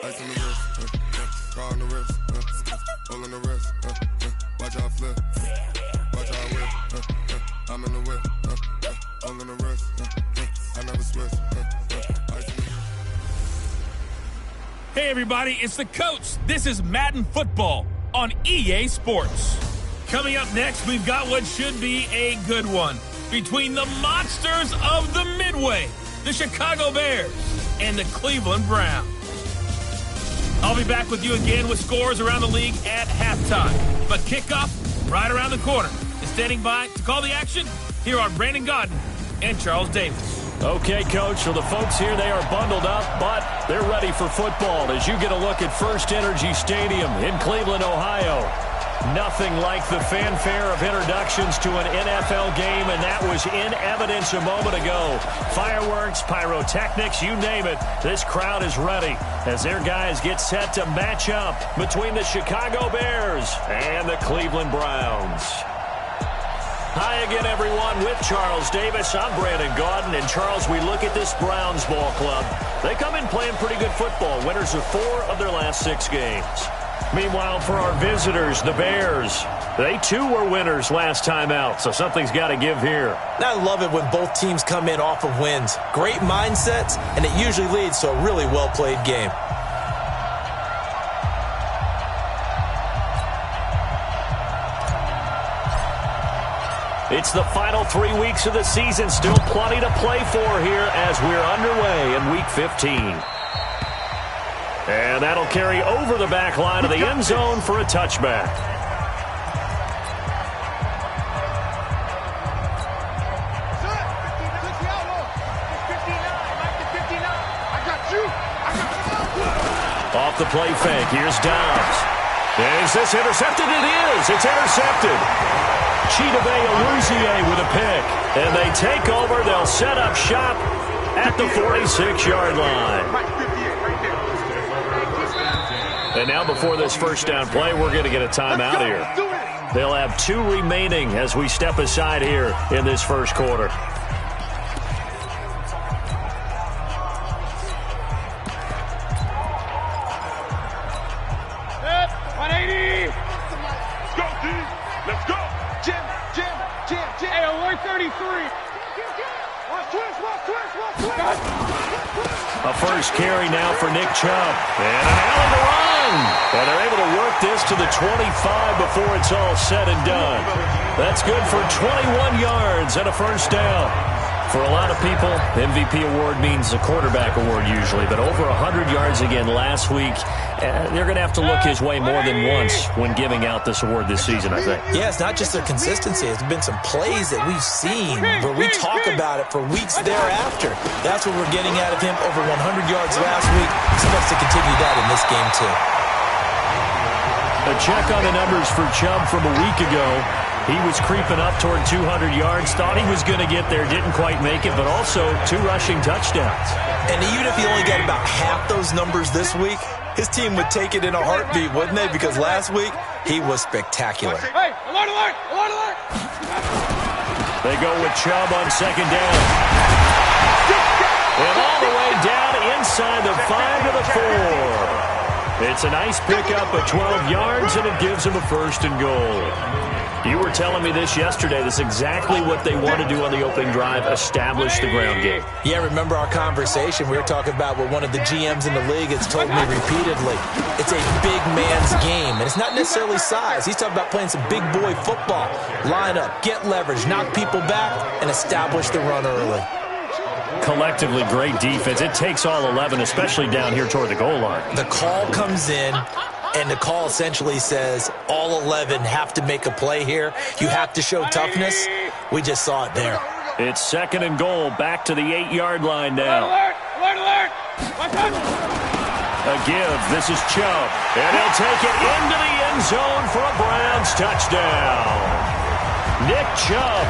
Ice on the wrist, car on the wrist, hole in the wrist, watch out flip, watch out whip, I'm in the whip, hole in the wrist, I never switch, ice on the wrist. Hey everybody, it's the coach. This is Madden Football on EA Sports. Coming up next, we've got what should be a good one between the monsters of the Midway, the Chicago Bears, and the Cleveland Browns. I'll be back with you again with scores around the league at halftime. But kickoff right around the corner. And standing by to call the action, here are Brandon Godden and Charles Davis. Okay, Coach, so the folks here, they are bundled up, but they're ready for football as you get a look at First Energy Stadium in Cleveland, Ohio. Nothing like the fanfare of introductions to an NFL game, and that was in evidence a moment ago. Fireworks, pyrotechnics, you name it. This crowd is ready as their guys get set to match up between the Chicago Bears and the Cleveland Browns. Hi again, everyone, with Charles Davis. I'm Brandon Gaudin, and Charles, we look at this Browns ball club. They come in playing pretty good football, winners of 4 of their last 6 games. Meanwhile, for our visitors, the Bears, they too were winners last time out, so something's got to give here. I love it when both teams come in off of wins. Great mindsets, and it usually leads to a really well-played game. It's the final 3 weeks of the season. Still plenty to play for here as we're underway in Week 15. And that'll carry over the back line of the end zone for a touchback. Off the play fake. Here's Dobbs. Is this intercepted? It is. It's intercepted. Chidobe Awuzie with a pick. And they take over. They'll set up shop at the 46-yard line. And now before this first down play, we're going to get a timeout here. They'll have 2 remaining as we step aside here in this first quarter. Set, 180. Let's go, D. Let's go. Jim. Hey, alert 33. Watch twist. A first carry now for Nick Chubb. And an alley to run. And they're able to work this to the 25 before it's all said and done. That's good for 21 yards and a first down. For a lot of people, MVP award means a quarterback award usually, but over 100 yards again last week. They're going to have to look his way more than once when giving out this award this season, I think. Yeah, it's not just their consistency. It's been some plays that we've seen where we talk about it for weeks thereafter. That's what we're getting out of him, over 100 yards last week. Expects to continue that in this game, too. A check on the numbers for Chubb from a week ago. He was creeping up toward 200 yards, thought he was going to get there, didn't quite make it, but also 2 rushing touchdowns. And even if he only got about half those numbers this week, his team would take it in a heartbeat, wouldn't they? Because last week, he was spectacular. Hey, alert. They go with Chubb on second down. And all the way down inside the 5 to the 4. It's a nice pickup of 12 yards, and it gives him a first and goal. You were telling me this yesterday. This is exactly what they want to do on the opening drive, establish the ground game. Yeah, remember our conversation? We were talking about what one of the GMs in the league has told me repeatedly. It's a big man's game, and it's not necessarily size. He's talking about playing some big boy football. Line up, get leverage, knock people back, and establish the run early. Collectively, great defense. It takes all 11, especially down here toward the goal line. The call comes in, and the call essentially says all 11 have to make a play here. You have to show toughness. We just saw it there. It's second and goal, back to the 8-yard line now. Alert. A give. This is Chubb. And he'll take it into the end zone for a Browns touchdown. Nick Chubb,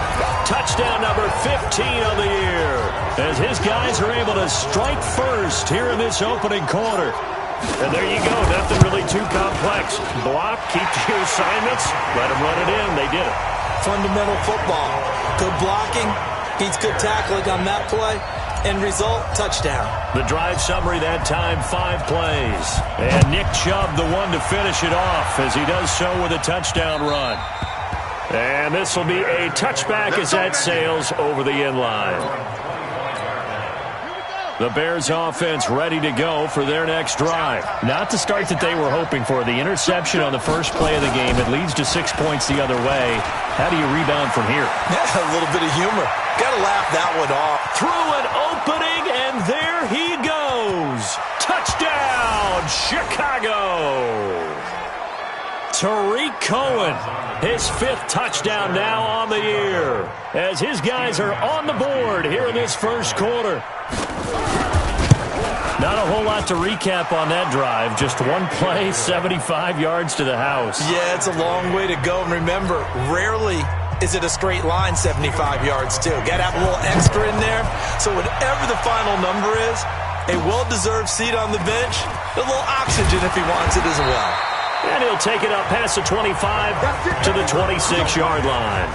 touchdown number 15 of the year, as his guys are able to strike first here in this opening quarter. And there you go, nothing really too complex. Block, keep to your assignments, let them run it in. They did it. Fundamental football. Good blocking beats good tackling on that play. End result, touchdown. The drive summary that time, 5 plays. And Nick Chubb, the one to finish it off, as he does so with a touchdown run. And this will be a touchback as that sails over the end line. The Bears offense ready to go for their next drive. Not the start that they were hoping for. The interception on the first play of the game. It leads to 6 points the other way. How do you rebound from here? Yeah, a little bit of humor. Got to laugh that one off. Through an opening, and there he goes. Touchdown, Chicago. Tariq Cohen, his 5th touchdown now on the year, as his guys are on the board here in this first quarter. Not a whole lot to recap on that drive. Just one play, 75 yards to the house. Yeah, it's a long way to go. And remember, rarely is it a straight line 75 yards, too. Got to have a little extra in there. So whatever the final number is, a well-deserved seat on the bench, a little oxygen if he wants it as well. And he'll take it up past the 25 to the 26-yard line.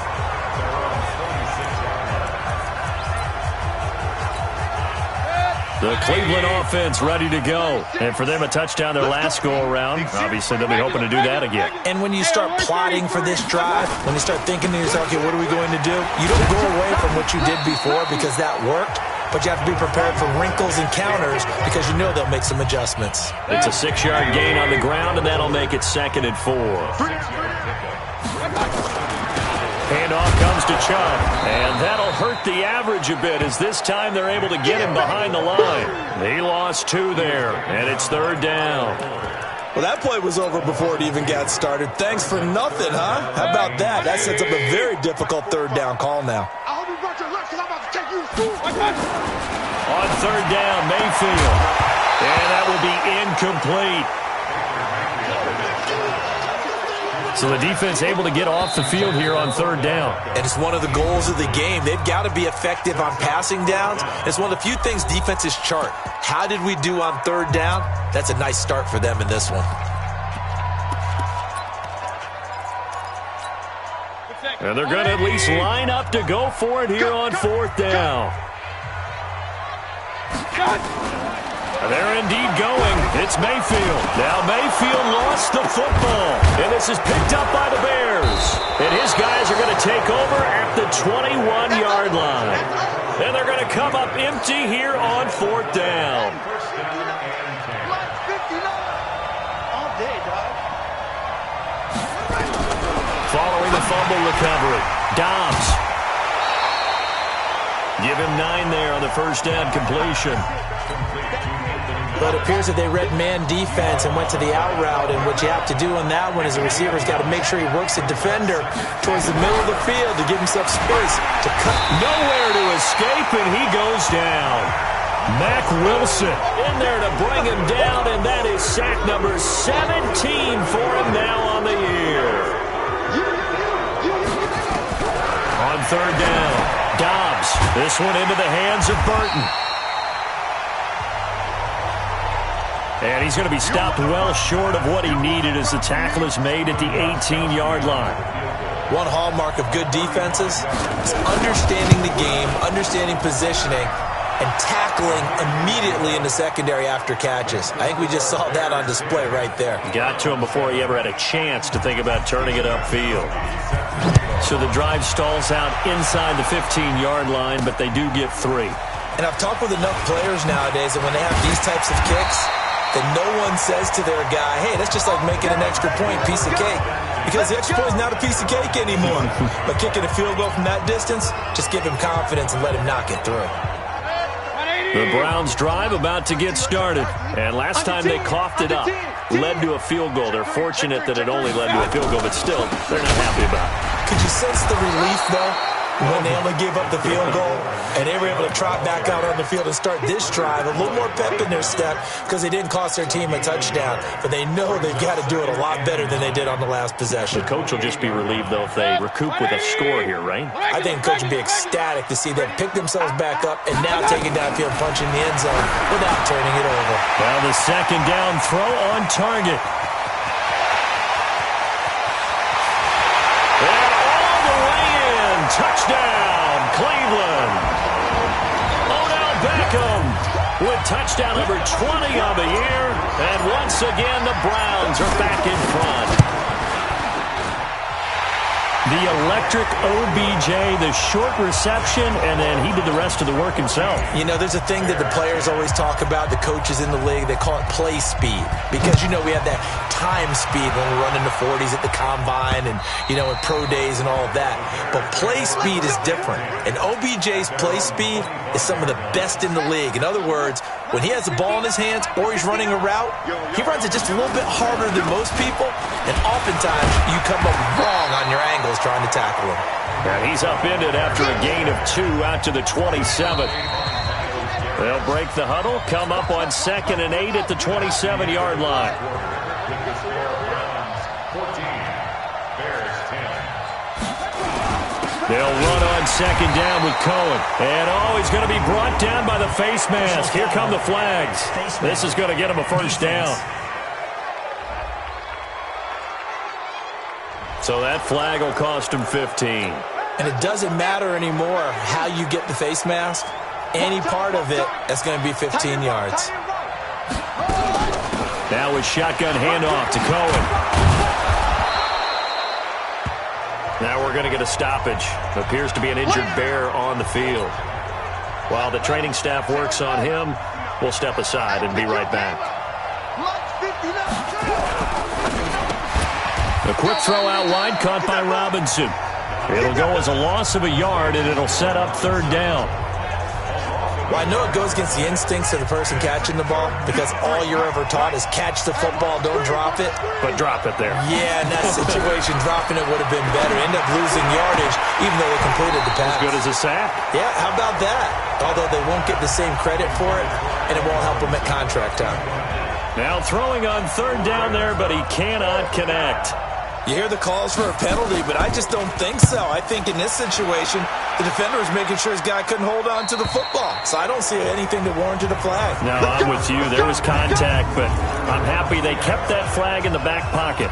The Cleveland offense ready to go. And for them, a touchdown their last go-around. Obviously, they'll be hoping to do that again. And when you start plotting for this drive, when you start thinking to yourself, okay, what are we going to do? You don't go away from what you did before because that worked. But you have to be prepared for wrinkles and counters because you know they'll make some adjustments. It's a 6-yard gain on the ground, and that'll make it 2nd and 4. Handoff comes to Chubb, and that'll hurt the average a bit as this time they're able to get him behind the line. He lost 2 there, and it's 3rd down. Well, that play was over before it even got started. Thanks for nothing, huh? How about that? That sets up a very difficult 3rd down call now. On 3rd down, Mayfield. And that will be incomplete. So the defense able to get off the field here on 3rd down. And it's one of the goals of the game. They've got to be effective on passing downs. It's one of the few things defenses chart. How did we do on 3rd down? That's a nice start for them in this one. And they're going to at least line up to go for it here on 4th down. And they're indeed going. It's Mayfield. Now Mayfield lost the football. And this is picked up by the Bears. And his guys are going to take over at the 21-yard line. And they're going to come up empty here on 4th down. Following the fumble recovery, Dobbs. Give him 9 there on the first down completion. But it appears that they read man defense and went to the out route, and what you have to do on that one is the receiver's got to make sure he works the defender towards the middle of the field to give himself space to cut. Nowhere to escape, and he goes down. Mack Wilson in there to bring him down, and that is sack number 17 for him now on the year. On 3rd down, Dobbs. This one into the hands of Burton. And he's going to be stopped well short of what he needed as the tackle is made at the 18-yard line. One hallmark of good defenses is understanding the game, understanding positioning, and tackling immediately in the secondary after catches. I think we just saw that on display right there. Got to him before he ever had a chance to think about turning it upfield. So the drive stalls out inside the 15-yard line, but they do get 3. And I've talked with enough players nowadays that when they have these types of kicks, that no one says to their guy, hey, that's just like making an extra point, piece of cake. Because the extra point is not a piece of cake anymore. But kicking a field goal from that distance, just give him confidence and let him knock it through. The Browns drive about to get started. And last time they coughed it up, led to a field goal. They're fortunate that it only led to a field goal, but still, they're not happy about it. Could you sense the relief, though, when they only gave up the field goal and they were able to trot back out on the field and start this drive, a little more pep in their step because they didn't cost their team a touchdown, but they know they've got to do it a lot better than they did on the last possession. The coach will just be relieved, though, if they recoup with a score here, right? I think the coach will be ecstatic to see them pick themselves back up and now take it downfield, punching the end zone without turning it over. Well, the 2nd down throw on target. Touchdown, Cleveland. Odell Beckham with touchdown number 20 on the year. And once again, the Browns are back in front. The electric OBJ, the short reception, and then he did the rest of the work himself. You know, there's a thing that the players always talk about, the coaches in the league, they call it play speed. Because, you know, we have that time speed when we're running the 40s at the combine and, you know, in pro days and all of that. But play speed is different. And OBJ's play speed is some of the best in the league. In other words, when he has the ball in his hands or he's running a route, he runs it just a little bit harder than most people. And oftentimes, you come up wrong on your angles trying to tackle him. And he's upended after a gain of 2 out to the 27. They'll break the huddle, come up on 2nd and 8 at the 27-yard line. They'll run on 2nd down with Cohen. And, he's going to be brought down by the face mask. Here come the flags. This is going to get him a first down. So that flag will cost him 15. And it doesn't matter anymore how you get the face mask. Any part of it, that's going to be 15 yards. Now with shotgun handoff to Cohen. Now we're going to get a stoppage. Appears to be an injured Bear on the field. While the training staff works on him, we'll step aside and be right back. A quick throw out wide, caught by Robinson. It'll go as a loss of a yard, and it'll set up 3rd down. Well, I know it goes against the instincts of the person catching the ball because all you're ever taught is catch the football, don't drop it. But drop it there. Yeah, in that situation, dropping it would have been better. End up losing yardage, even though they completed the pass. As good as a sack. Yeah, how about that? Although they won't get the same credit for it, and it won't help them at contract time. Now throwing on 3rd down there, but he cannot connect. You hear the calls for a penalty, but I just don't think so. I think in this situation, the defender was making sure his guy couldn't hold on to the football. So I don't see anything that warranted a flag. No, I'm with you. There was contact, but I'm happy they kept that flag in the back pocket.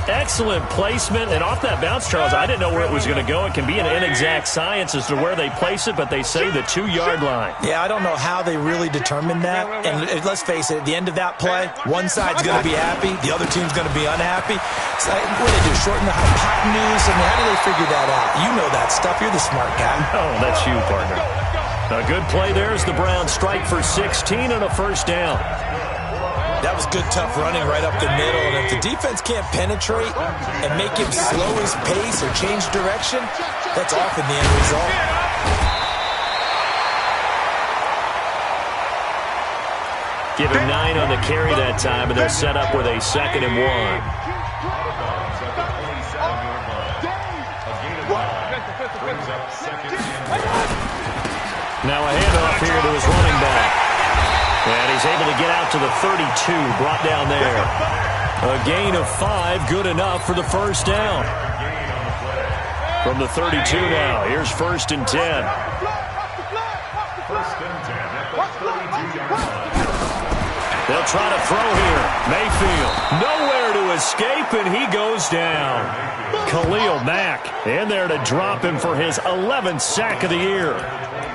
Excellent placement, and off that bounce, Charles, I didn't know where it was going to go. It can be an inexact science as to where they place it, but they say the 2-yard line. Yeah, I don't know how they really determined that. And let's face it, at the end of that play, one side's going to be happy, the other team's going to be unhappy. So what do they do, shorten the hypotenuse? I mean, how do they figure that out? You know that stuff. You're the smart guy. Oh, that's you, partner. A good play there as the Browns strike for 16 and a first down. That was good, tough running right up the middle. And if the defense can't penetrate and make him slow his pace or change direction, that's often the end result. Give him 9 on the carry that time, and they're set up with a 2nd and 1. Now a handoff here to his running back. And he's able to get out to the 32, brought down there. A gain of 5, good enough for the first down. From the 32 now, here's 1st and 10. They'll try to throw here. Mayfield, nowhere to escape, and he goes down. Khalil Mack in there to drop him for his 11th sack of the year.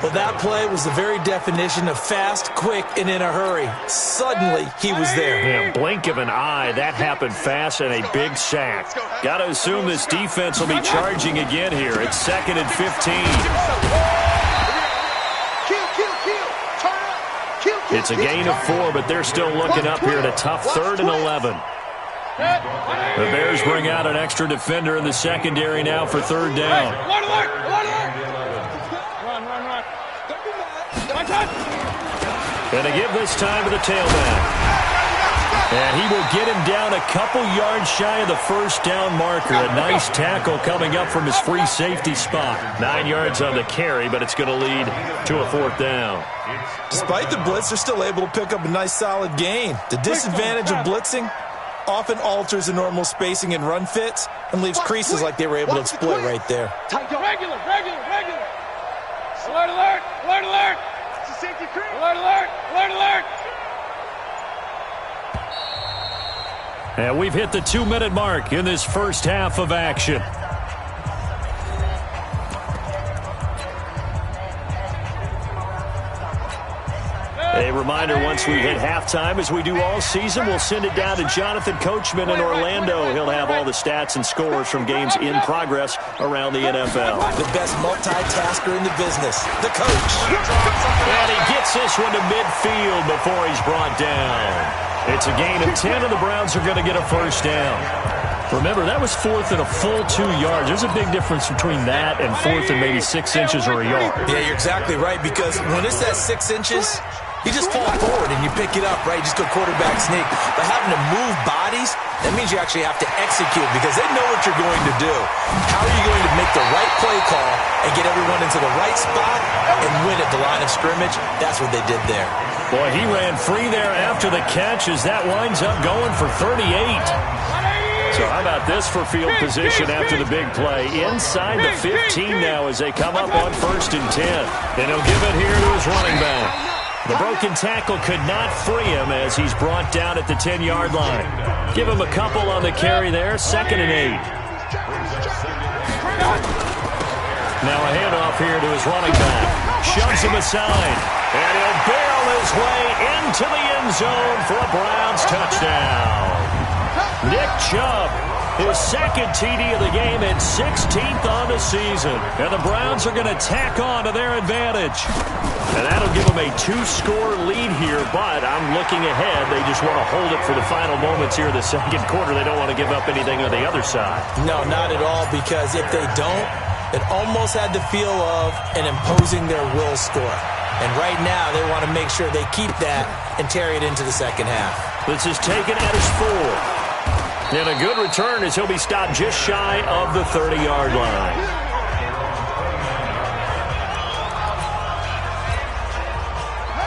Well, that play was the very definition of fast, quick, and in a hurry. Suddenly, he was there. Yeah, blink of an eye. That happened fast and a big sack. Got to assume this defense will be charging again here. It's 2nd and 15. It's a gain of 4, but they're still looking up here at a tough 3rd and 11. The Bears bring out an extra defender in the secondary now for 3rd down. Gonna give this time to the tailback. And he will get him down a couple yards shy of the first down marker. A nice tackle coming up from his free safety spot. 9 yards on the carry, but it's going to lead to a 4th down. Despite the blitz, they're still able to pick up a nice solid gain. The disadvantage of blitzing often alters the normal spacing and run fits and leaves creases like they were able to exploit right there. Regular. Alert. It's a safety crease. Alert. And we've hit the 2-minute mark in this first half of action. reminder, once we hit halftime, as we do all season, we'll send it down to Jonathan Coachman in Orlando. He'll have all the stats and scores from games in progress around the NFL. The best multitasker in the business, the coach. And he gets this one to midfield before he's brought down. It's a gain of 10, and the Browns are going to get a first down. Remember, that was fourth and a full 2 yards. There's a big difference between that and fourth and maybe 6 inches or a yard. Yeah, you're exactly right, because when it's at 6 inches, you just fall forward and you pick it up, right? You just go quarterback sneak. But having to move bodies, that means you actually have to execute because they know what you're going to do. How are you going to make the right play call and get everyone into the right spot and win at the line of scrimmage? That's what they did there. Boy, he ran free there after the catch as that winds up going for 38. So how about this for field position after the big play? Inside the 15 now as they come up on 1st and 10. And he'll give it here to his running back. The broken tackle could not free him as he's brought down at the 10-yard line. Give him a couple on the carry there, 2nd and 8. Now a handoff here to his running back. Shoves him aside. And he'll barrel his way into the end zone for a Browns touchdown. Nick Chubb, his 2nd TD of the game and 16th on the season. And the Browns are going to tack on to their advantage. And that'll give them a 2-score lead here, but I'm looking ahead. They just want to hold it for the final moments here in the 2nd quarter. They don't want to give up anything on the other side. No, not at all, because if they don't, it almost had the feel of an imposing their will score. And right now, they want to make sure they keep that and carry it into the 2nd half. This is taken at his 4. And a good return as he'll be stopped just shy of the 30-yard line.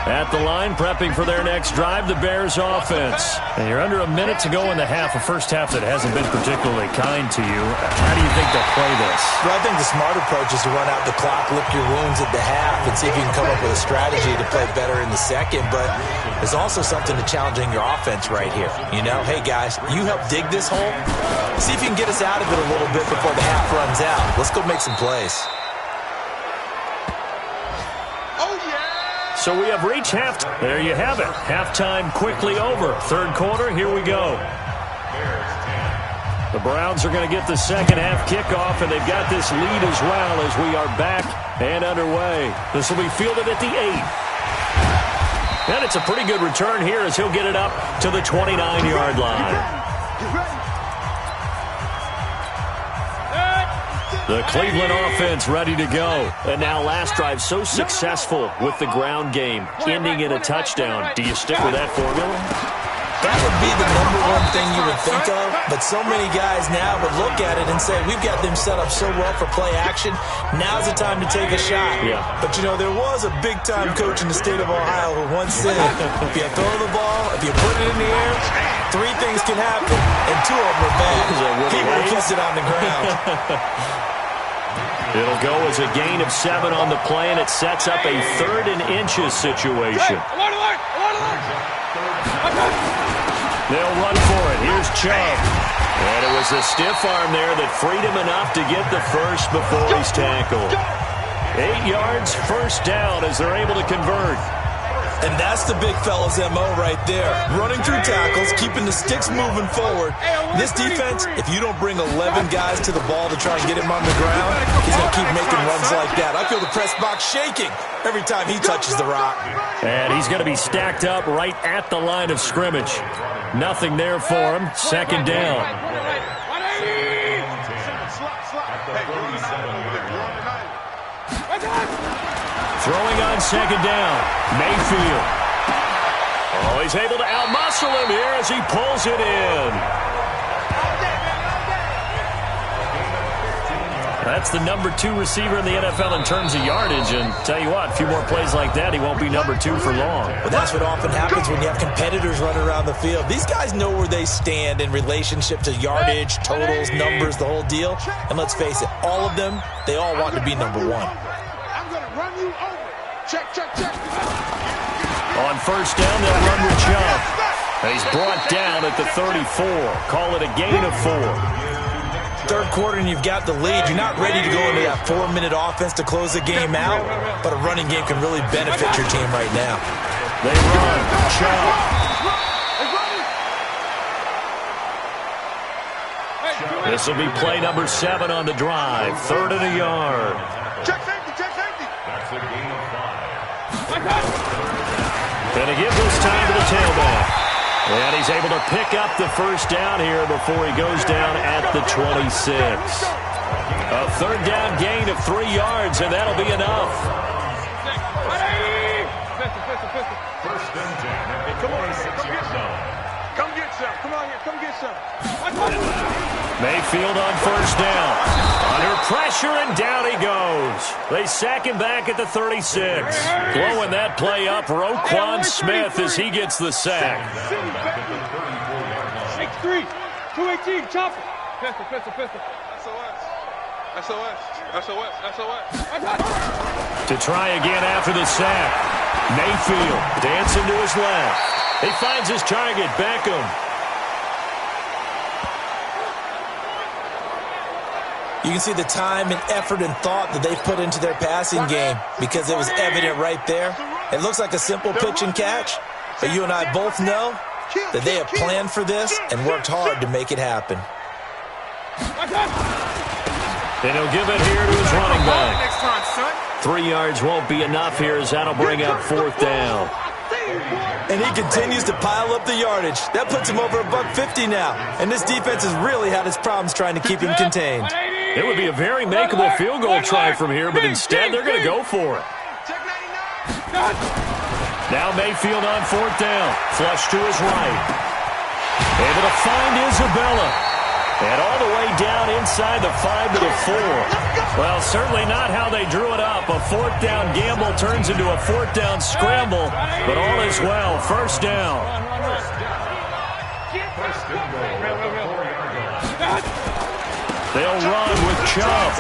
At the line, prepping for their next drive, the Bears offense. And you're under a minute to go in the half, a first half that hasn't been particularly kind to you. How do you think they'll play this? Well, I think the smart approach is to run out the clock, lick your wounds at the half, and see if you can come up with a strategy to play better in the 2nd. But there's also something to challenging your offense right here. You know, hey, guys, you help dig this hole. See if you can get us out of it a little bit before the half runs out. Let's go make some plays. So we have reached halftime. There you have it. Halftime quickly over. 3rd quarter, here we go. The Browns are going to get the 2nd half kickoff, and they've got this lead as well as we are back and underway. This will be fielded at the 8. And it's a pretty good return here as he'll get it up to the 29-yard line. The Cleveland offense ready to go. And now last drive so successful with the ground game, ending in a touchdown. Do you stick with that formula? That would be the #1 thing you would think of, but so many guys now would look at it and say, we've got them set up so well for play action, now's the time to take a shot. Yeah. But, you know, there was a big-time coach in the state of Ohio who once said, if you throw the ball, if you put it in the air, 3 things can happen, and 2 of them are bad. People will kiss it on the ground. It'll go as a gain of 7 on the play, and it sets up a 3rd and inches situation. They'll run for it. Here's Chubb. And it was the stiff arm there that freed him enough to get the first before he's tackled. 8 yards, first down as they're able to convert. And that's the big fella's MO right there. Running through tackles, keeping the sticks moving forward. This defense, if you don't bring 11 guys to the ball to try and get him on the ground, he's going to keep making runs like that. I feel the press box shaking every time he touches the rock. And he's going to be stacked up right at the line of scrimmage. Nothing there for him. 2nd down. Throwing on 2nd down. Mayfield. Oh, he's able to outmuscle him here as he pulls it in. That's the #2 receiver in the NFL in terms of yardage. And tell you what, a few more plays like that, he won't be #2 for long. But that's what often happens when you have competitors running around the field. These guys know where they stand in relationship to yardage, totals, numbers, the whole deal. And let's face it, all of them, they all want to be #1. I'm going to run you over. Check. On 1st down, they'll run with Chubb. He's brought down at the 34. Call it a gain of 4. 3rd quarter and you've got the lead. You're not ready to go into that 4-minute offense to close the game out, but a running game can really benefit your team right now. They run. Chubb. This will be play number 7 on the drive. 3rd and a yard. Check safety, check safety. That's a gain of 5. Going to give this time to the tailback. And he's able to pick up the first down here before he goes down at the 26. A 3rd down gain of 3 yards, and that'll be enough. First and 10 at the 26-yard line. Come get some. Come on here. Come get some. Mayfield on first down. Under pressure, and down he goes. They sack him back at the 36. Blowing that play up, Roquan Smith as he gets the sack. 6-3, 218, chop it. Pistol. SOS. To try again after the sack. Mayfield dancing to his left. He finds his target, Beckham. You can see the time and effort and thought that they put into their passing game because it was evident right there. It looks like a simple pitch and catch, but you and I both know that they have planned for this and worked hard to make it happen. And he'll give it here to his running back. 3 yards won't be enough here as that'll bring up 4th down. And he continues to pile up the yardage. That puts him over $150 now. And this defense has really had its problems trying to keep him contained. It would be a very makeable field goal try from here, but instead they're going to go for it. Now Mayfield on 4th down. Flush to his right. Able to find Isabella. And all the way down inside the 5 to the 4. Well, certainly not how they drew it up. A 4th down gamble turns into a 4th down scramble, but all is well. First down. They'll run with Chubb.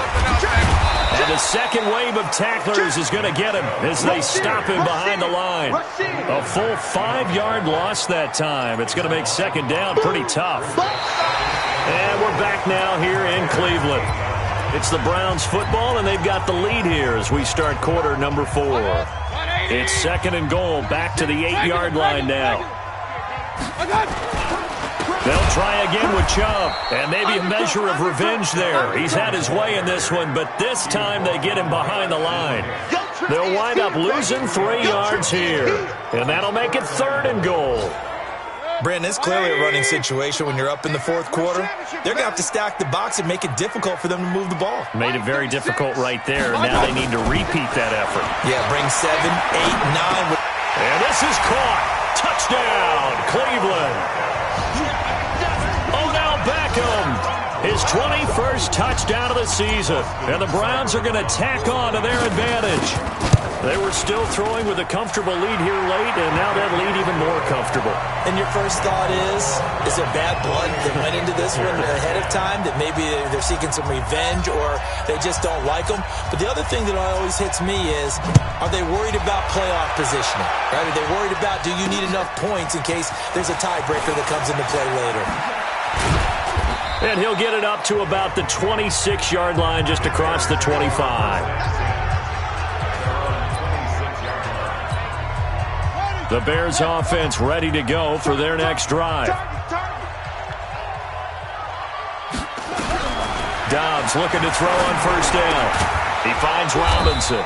And the second wave of tacklers is going to get him as they stop him behind the line. A full 5-yard loss that time. It's going to make second down pretty tough. And we're back now here in Cleveland. It's the Browns football, and they've got the lead here as we start quarter number 4. It's 2nd and goal, back to the 8-yard line now. They'll try again with Chubb, and maybe a measure of revenge there. He's had his way in this one, but this time they get him behind the line. They'll wind up losing 3 yards here, and that'll make it 3rd and goal. Brandon, it's clearly a running situation when you're up in the 4th quarter. They're going to have to stack the box and make it difficult for them to move the ball. Made it very difficult right there. Now they need to repeat that effort. Yeah, bring 7, 8, 9. And this is caught. Touchdown, Cleveland. Odell Beckham. His 21st touchdown of the season. And the Browns are going to tack on to their advantage. They were still throwing with a comfortable lead here late, and now that lead even more comfortable. And your first thought is there bad blood that went into this one ahead of time, that maybe they're seeking some revenge or they just don't like them? But the other thing that always hits me is, are they worried about playoff positioning? Right? Are they worried about, do you need enough points in case there's a tiebreaker that comes into play later? And he'll get it up to about the 26-yard line, just across the 25. The Bears offense ready to go for their next drive. Dobbs looking to throw on first down. He finds Robinson.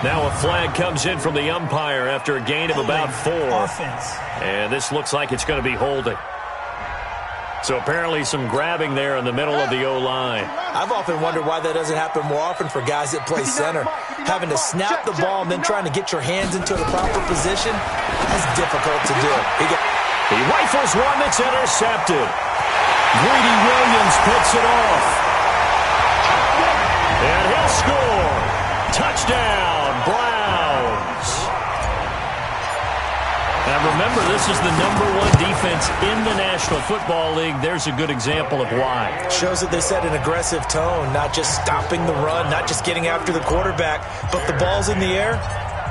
Now a flag comes in from the umpire after a gain of about 4. And this looks like it's going to be holding. So apparently some grabbing there in the middle of the O-line. I've often wondered why that doesn't happen more often for guys that play center. Having to snap the ball and then trying to get your hands into the proper position, that's difficult to do. He rifles one that's intercepted. Greedy Williams picks it off. And he'll score. Touchdown, Browns. Now remember, this is the #1 defense in the National Football League. There's a good example of why. Shows that they set an aggressive tone, not just stopping the run, not just getting after the quarterback, but the ball's in the air.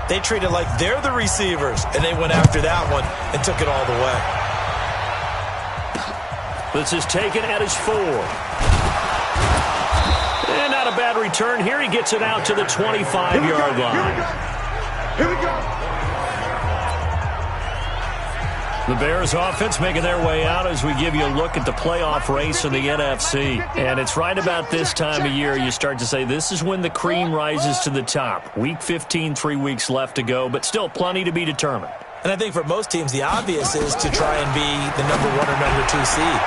They treat it like they're the receivers, and they went after that one and took it all the way. This is taken at his 4. And not a bad return here. He gets it out to the 25-yard line. Here we go. The Bears offense making their way out as we give you a look at the playoff race in the NFC. And it's right about this time of year you start to say this is when the cream rises to the top. Week 15, 3 weeks left to go, but still plenty to be determined. And I think for most teams, the obvious is to try and be the number 1 or number 2 seed.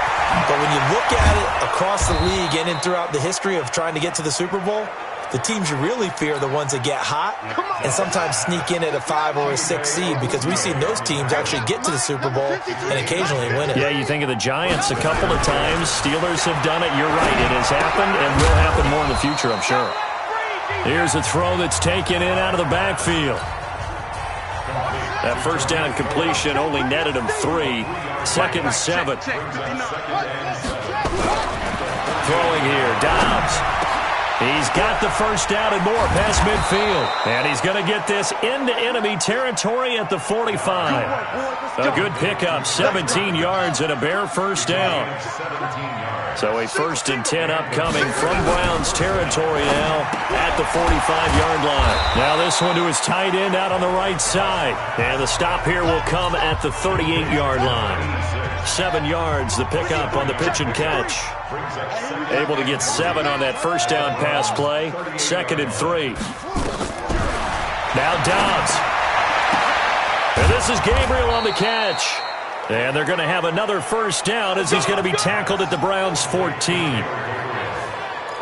But when you look at it across the league and throughout the history of trying to get to the Super Bowl, the teams you really fear are the ones that get hot and sometimes sneak in at a 5 or a 6 seed, because we've seen those teams actually get to the Super Bowl and occasionally win it. Yeah, you think of the Giants a couple of times. Steelers have done it. You're right. It has happened and will happen more in the future, I'm sure. Here's a throw that's taken in out of the backfield. That first down completion only netted him 3. 2nd and 7. Throwing here, Dobbs. He's got the first down and more past midfield. And he's going to get this into enemy territory at the 45. A good pickup, 17 yards and a Bear first down. So a 1st and 10 upcoming from Browns territory now at the 45-yard line. Now this one to his tight end out on the right side. And the stop here will come at the 38-yard line. 7 yards, the pickup on the pitch and catch. Able to get 7 on that first down pass play. 2nd and 3. Now Dobbs. And this is Gabriel on the catch. And they're going to have another first down as he's going to be tackled at the Browns' 14.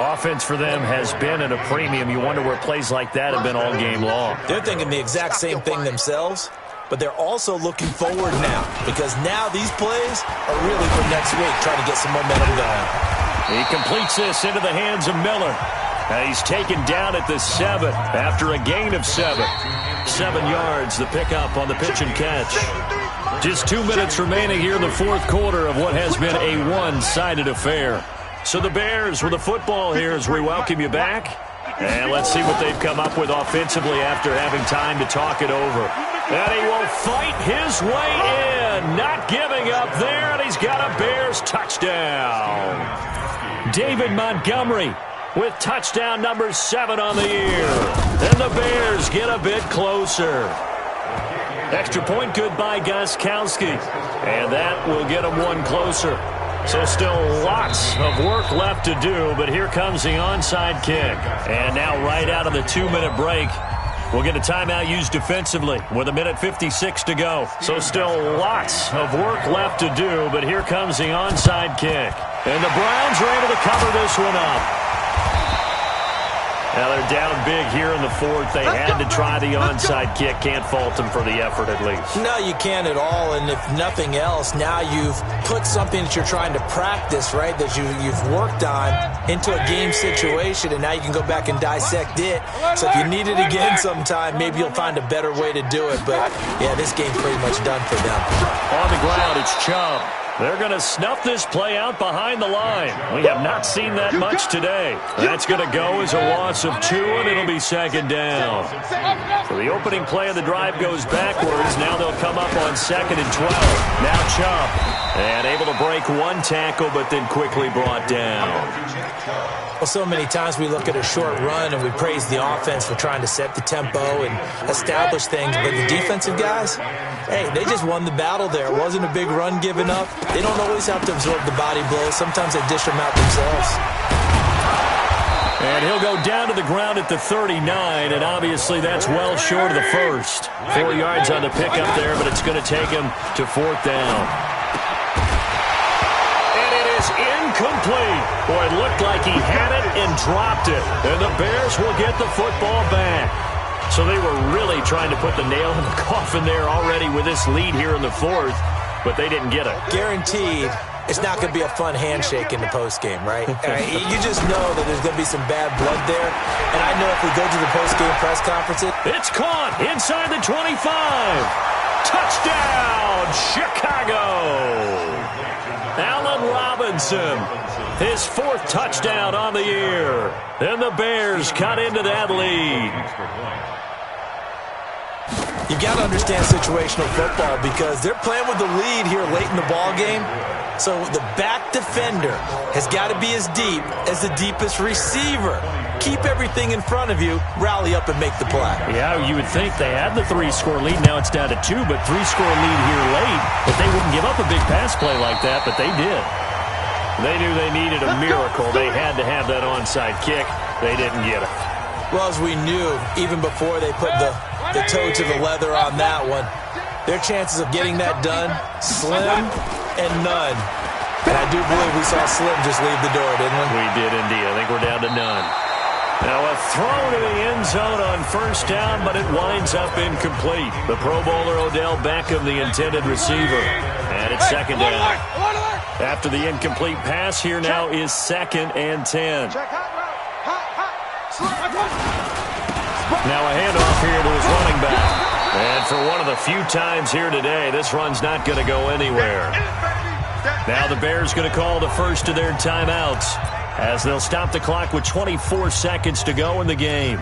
Offense for them has been at a premium. You wonder where plays like that have been all game long. They're thinking the exact same thing themselves, but they're also looking forward now, because now these plays are really for next week, trying to get some momentum going. He completes this into the hands of Miller. He's taken down at the 7 after a gain of 7. 7 yards, the pickup on the pitch and catch. Just 2 minutes remaining here in the 4th quarter of what has been a one-sided affair. So the Bears with the football here as we welcome you back. And let's see what they've come up with offensively after having time to talk it over. And he will fight his way in, not giving up there, and he's got a Bears touchdown. David Montgomery with touchdown number 7 on the year. And the Bears get a bit closer. Extra point good by Gostkowski. And that will get them 1 closer. So still lots of work left to do, but here comes the onside kick. And now right out of the 2-minute break, we'll get a timeout used defensively with 1:56 to go. So still lots of work left to do, but here comes the onside kick. And the Browns are able to cover this one up. Now they're down big here in the 4th. They had to try the onside kick. Can't fault them for the effort at least. No, you can't at all. And if nothing else, now you've put something that you're trying to practice, right, that you've worked on into a game situation, and now you can go back and dissect it. So if you need it again sometime, maybe you'll find a better way to do it. But, yeah, this game's pretty much done for them. On the ground, it's Chubb. They're going to snuff this play out behind the line. We have not seen that much today. That's going to go as a loss of 2, and it'll be 2nd down. So the opening play of the drive goes backwards. Now they'll come up on 2nd and 12. Now Chubb. And able to break 1 tackle, but then quickly brought down. Well, so many times we look at a short run and we praise the offense for trying to set the tempo and establish things, but the defensive guys, hey, they just won the battle there. It wasn't a big run given up. They don't always have to absorb the body blows. Sometimes they dish them out themselves. And he'll go down to the ground at the 39, and obviously that's well short of the first. 4 yards on the pickup there, but it's going to take him to 4th down. Incomplete. Boy, it looked like he had it and dropped it. And the Bears will get the football back. So they were really trying to put the nail in the coffin there already with this lead here in the 4th, but they didn't get it. Guaranteed it's not going to be a fun handshake in the postgame, right? You just know that there's going to be some bad blood there. And I know if we go to the postgame press conferences. It's caught inside the 25. Touchdown, Chicago. Allen Robinson, his 4th touchdown on the year. And the Bears cut into that lead. You've got to understand situational football because they're playing with the lead here late in the ball game. So the back defender has got to be as deep as the deepest receiver. keep everything in front of you, rally up and make the play. Yeah, you would think they had the 3-score lead. Now it's down to 2, but 3-score lead here late. But they wouldn't give up a big pass play like that, but they did. They knew they needed a miracle. They had to have that onside kick. They didn't get it. Well, as we knew, even before they put the toe to the leather on that one, their chances of getting that done, slim and none. And I do believe we saw Slim just leave the door, didn't we? We did indeed. I think we're down to none. Now a throw to the end zone on first down, but it winds up incomplete. The Pro Bowler Odell Beckham, the intended receiver. And it's second down. After the incomplete pass, here now is 2nd and 10. Now a handoff here to his running back. And for one of the few times here today, this run's not going to go anywhere. Now the Bears going to call the first of their timeouts as they'll stop the clock with 24 seconds to go in the game.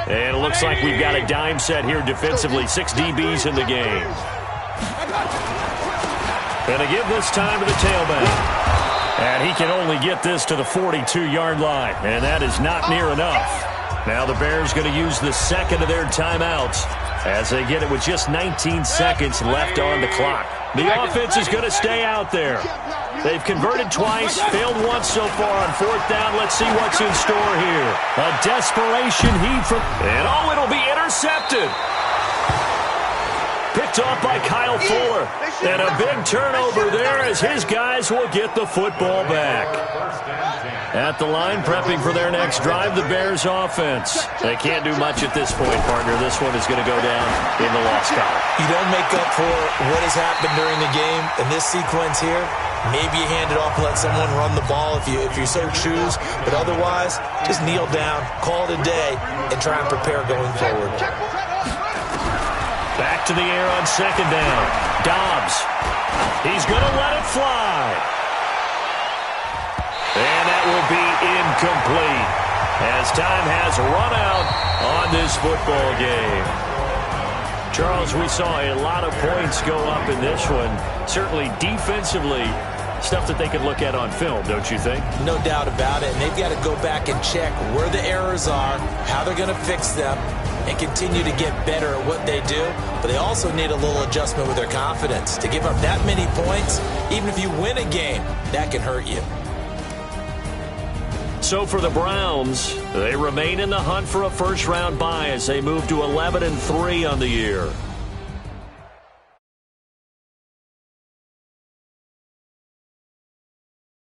And it looks like we've got a dime set here defensively. 6 DBs in the game. Going to give this time to the tailback. And he can only get this to the 42-yard line. And that is not near enough. Now the Bears going to use the second of their timeouts as they get it with just 19 seconds left on the clock. The offense is going to stay out there. They've converted twice, failed once so far on 4th down. Let's see what's in store here. A desperation heave from... And it'll be intercepted. Picked off by Kyle Fuller. And a big turnover there as his guys will get the football back. At the line, prepping for their next drive, the Bears offense. They can't do much at this point, partner. This one is going to go down in the loss column. You don't make up for what has happened during the game. In this sequence here, maybe you hand it off and let someone run the ball if you so choose. But otherwise, just kneel down, call it a day, and try and prepare going forward. Back to the air on 2nd down. Dobbs. He's going to let it fly. And that will be incomplete as time has run out on this football game. Charles, we saw a lot of points go up in this one. Certainly defensively, stuff that they could look at on film, don't you think? No doubt about it. And they've got to go back and check where the errors are, how they're going to fix them, and continue to get better at what they do. But they also need a little adjustment with their confidence. To give up that many points, even if you win a game, that can hurt you. So for the Browns, they remain in the hunt for a first-round bye as they move to 11-3 on the year.